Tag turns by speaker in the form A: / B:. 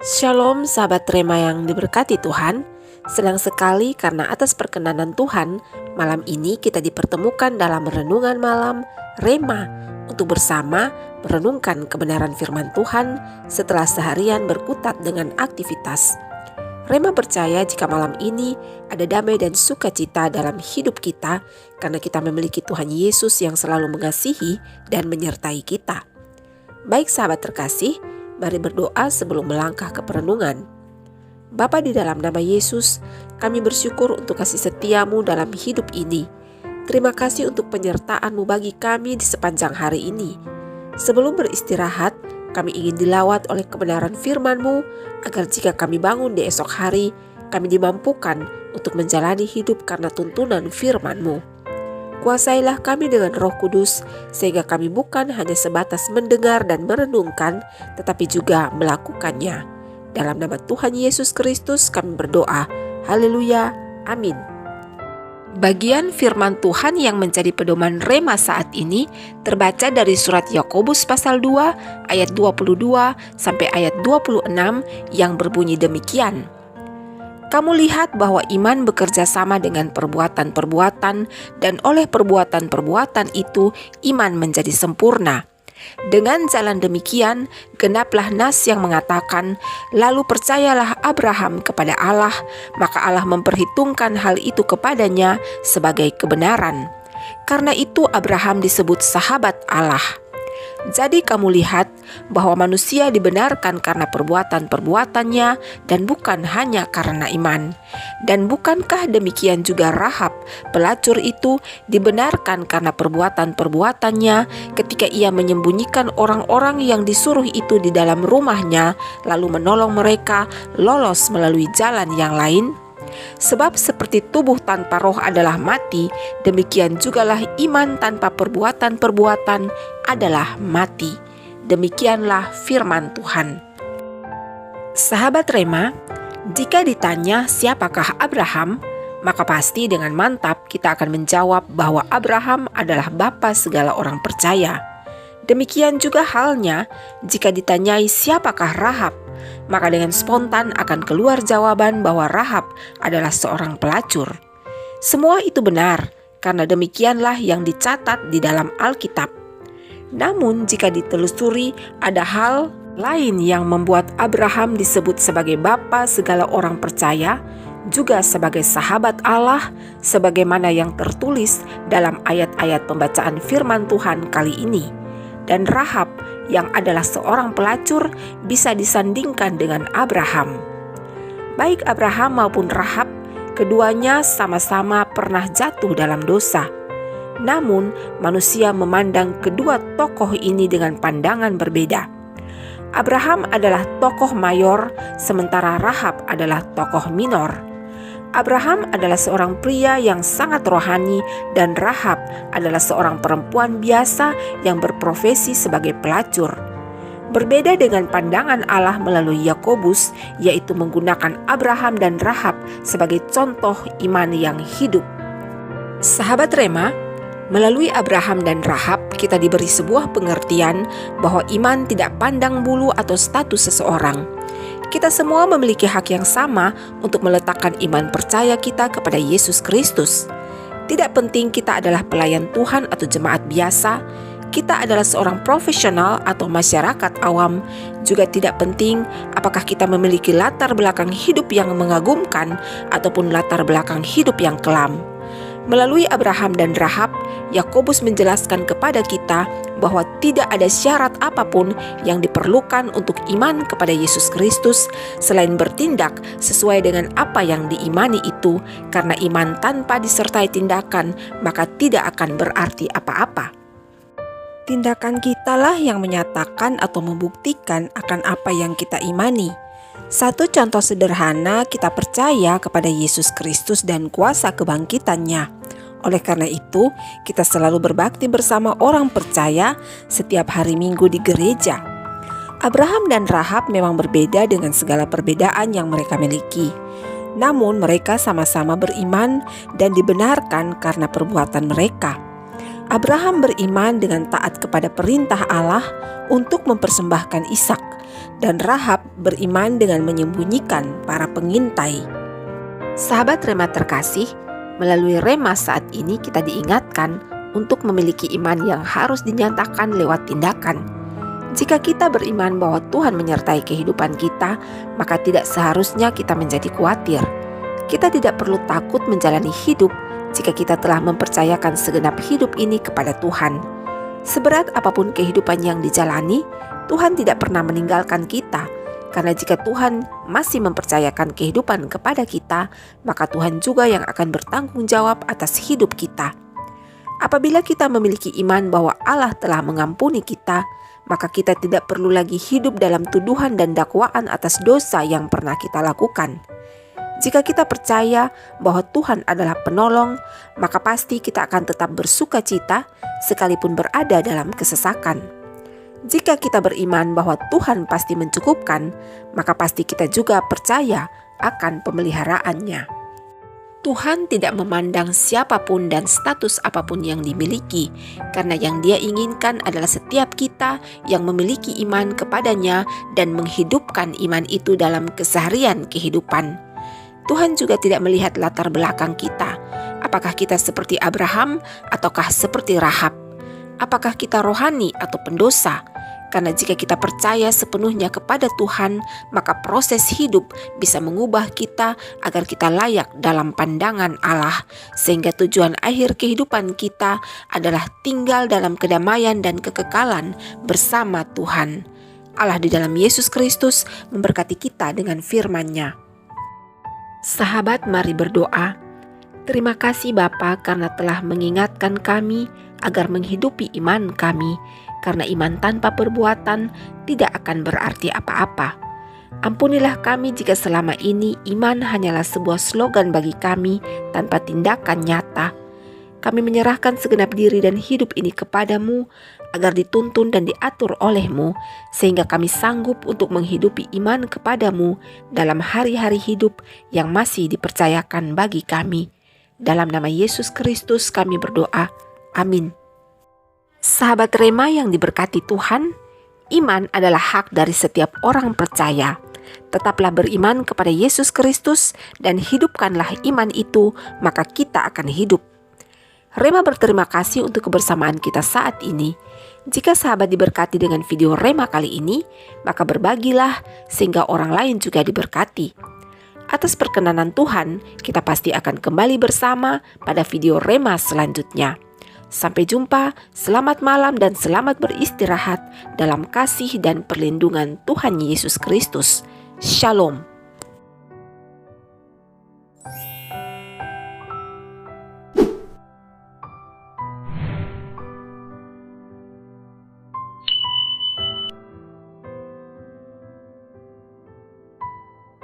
A: Shalom sahabat Rema yang diberkati Tuhan. Senang sekali karena atas perkenanan Tuhan, malam ini kita dipertemukan dalam renungan malam Rema untuk bersama merenungkan kebenaran firman Tuhan setelah seharian berkutat dengan aktivitas. Rema percaya jika malam ini ada damai dan sukacita dalam hidup kita karena kita memiliki Tuhan Yesus yang selalu mengasihi dan menyertai kita. Baik sahabat terkasih, mari berdoa sebelum melangkah ke perenungan. Bapa, di dalam nama Yesus, kami bersyukur untuk kasih setiamu dalam hidup ini. Terima kasih untuk penyertaan-Mu bagi kami di sepanjang hari ini. Sebelum beristirahat, kami ingin dilawat oleh kebenaran firman-Mu, agar jika kami bangun di esok hari, kami dimampukan untuk menjalani hidup karena tuntunan firman-Mu. Kuasailah kami dengan Roh Kudus, sehingga kami bukan hanya sebatas mendengar dan merenungkan, tetapi juga melakukannya. Dalam nama Tuhan Yesus Kristus kami berdoa. Haleluya. Amin. Bagian firman Tuhan yang menjadi pedoman Rema saat ini terbaca dari surat Yakobus pasal 2 ayat 22 sampai ayat 26 yang berbunyi demikian. Kamu lihat bahwa iman bekerja sama dengan perbuatan-perbuatan, dan oleh perbuatan-perbuatan itu iman menjadi sempurna. Dengan jalan demikian, genaplah nas yang mengatakan, lalu percayalah Abraham kepada Allah, maka Allah memperhitungkan hal itu kepadanya sebagai kebenaran. Karena itu Abraham disebut sahabat Allah. Jadi kamu lihat bahwa manusia dibenarkan karena perbuatan-perbuatannya dan bukan hanya karena iman. Dan bukankah demikian juga Rahab, pelacur itu dibenarkan karena perbuatan-perbuatannya ketika ia menyembunyikan orang-orang yang disuruh itu di dalam rumahnya, lalu menolong mereka lolos melalui jalan yang lain? Sebab seperti tubuh tanpa roh adalah mati, demikian jugalah iman tanpa perbuatan-perbuatan adalah mati. Demikianlah firman Tuhan. Sahabat Rema, jika ditanya siapakah Abraham, maka pasti dengan mantap kita akan menjawab bahwa Abraham adalah bapa segala orang percaya. Demikian juga halnya jika ditanyai siapakah Rahab, maka dengan spontan akan keluar jawaban bahwa Rahab adalah seorang pelacur. Semua itu benar, karena demikianlah yang dicatat di dalam Alkitab. Namun jika ditelusuri, ada hal lain yang membuat Abraham disebut sebagai bapa segala orang percaya, juga sebagai sahabat Allah, sebagaimana yang tertulis dalam ayat-ayat pembacaan firman Tuhan kali ini. Dan Rahab yang adalah seorang pelacur bisa disandingkan dengan Abraham. Baik Abraham maupun Rahab, keduanya sama-sama pernah jatuh dalam dosa. Namun manusia memandang kedua tokoh ini dengan pandangan berbeda. Abraham adalah tokoh mayor, sementara Rahab adalah tokoh minor. Abraham adalah seorang pria yang sangat rohani dan Rahab adalah seorang perempuan biasa yang berprofesi sebagai pelacur. Berbeda dengan pandangan Allah melalui Yakobus, yaitu menggunakan Abraham dan Rahab sebagai contoh iman yang hidup. Sahabat Rema, melalui Abraham dan Rahab kita diberi sebuah pengertian bahwa iman tidak pandang bulu atau status seseorang. Kita semua memiliki hak yang sama untuk meletakkan iman percaya kita kepada Yesus Kristus. Tidak penting kita adalah pelayan Tuhan atau jemaat biasa, kita adalah seorang profesional atau masyarakat awam, juga tidak penting apakah kita memiliki latar belakang hidup yang mengagumkan ataupun latar belakang hidup yang kelam. Melalui Abraham dan Rahab, Yakobus menjelaskan kepada kita bahwa tidak ada syarat apapun yang diperlukan untuk iman kepada Yesus Kristus selain bertindak sesuai dengan apa yang diimani itu, karena iman tanpa disertai tindakan maka tidak akan berarti apa-apa. Tindakan kitalah yang menyatakan atau membuktikan akan apa yang kita imani. Satu contoh sederhana, kita percaya kepada Yesus Kristus dan kuasa kebangkitannya. Oleh karena itu, kita selalu berbakti bersama orang percaya setiap hari Minggu di gereja. Abraham dan Rahab memang berbeda dengan segala perbedaan yang mereka miliki. Namun mereka sama-sama beriman dan dibenarkan karena perbuatan mereka. Abraham beriman dengan taat kepada perintah Allah untuk mempersembahkan Ishak, dan Rahab beriman dengan menyembunyikan para pengintai. Sahabat Rema terkasih, melalui Rema saat ini kita diingatkan untuk memiliki iman yang harus dinyatakan lewat tindakan. Jika kita beriman bahwa Tuhan menyertai kehidupan kita, maka tidak seharusnya kita menjadi khawatir. Kita tidak perlu takut menjalani hidup jika kita telah mempercayakan segenap hidup ini kepada Tuhan. Seberat apapun kehidupan yang dijalani, Tuhan tidak pernah meninggalkan kita. Karena jika Tuhan masih mempercayakan kehidupan kepada kita, maka Tuhan juga yang akan bertanggung jawab atas hidup kita. Apabila kita memiliki iman bahwa Allah telah mengampuni kita, maka kita tidak perlu lagi hidup dalam tuduhan dan dakwaan atas dosa yang pernah kita lakukan. Jika kita percaya bahwa Tuhan adalah penolong, maka pasti kita akan tetap bersuka cita sekalipun berada dalam kesesakan. Jika kita beriman bahwa Tuhan pasti mencukupkan, maka pasti kita juga percaya akan pemeliharaannya. Tuhan tidak memandang siapapun dan status apapun yang dimiliki, karena yang Dia inginkan adalah setiap kita yang memiliki iman kepadanya dan menghidupkan iman itu dalam keseharian kehidupan. Tuhan juga tidak melihat latar belakang kita. Apakah kita seperti Abraham ataukah seperti Rahab? Apakah kita rohani atau pendosa? Karena jika kita percaya sepenuhnya kepada Tuhan, maka proses hidup bisa mengubah kita agar kita layak dalam pandangan Allah, sehingga tujuan akhir kehidupan kita adalah tinggal dalam kedamaian dan kekekalan bersama Tuhan. Allah di dalam Yesus Kristus memberkati kita dengan firman-Nya. Sahabat, mari berdoa. Terima kasih Bapa karena telah mengingatkan kami agar menghidupi iman kami, karena iman tanpa perbuatan tidak akan berarti apa-apa. Ampunilah kami jika selama ini iman hanyalah sebuah slogan bagi kami tanpa tindakan nyata. Kami menyerahkan segenap diri dan hidup ini kepadamu agar dituntun dan diatur olehmu, sehingga kami sanggup untuk menghidupi iman kepadamu dalam hari-hari hidup yang masih dipercayakan bagi kami. Dalam nama Yesus Kristus kami berdoa. Amin. Sahabat Rema yang diberkati Tuhan, iman adalah hak dari setiap orang percaya. Tetaplah beriman kepada Yesus Kristus dan hidupkanlah iman itu, maka kita akan hidup. Rema berterima kasih untuk kebersamaan kita saat ini. Jika sahabat diberkati dengan video Rema kali ini, maka berbagilah sehingga orang lain juga diberkati. Atas perkenanan Tuhan, kita pasti akan kembali bersama pada video Rema selanjutnya. Sampai jumpa, selamat malam dan selamat beristirahat dalam kasih dan perlindungan Tuhan Yesus Kristus. Shalom.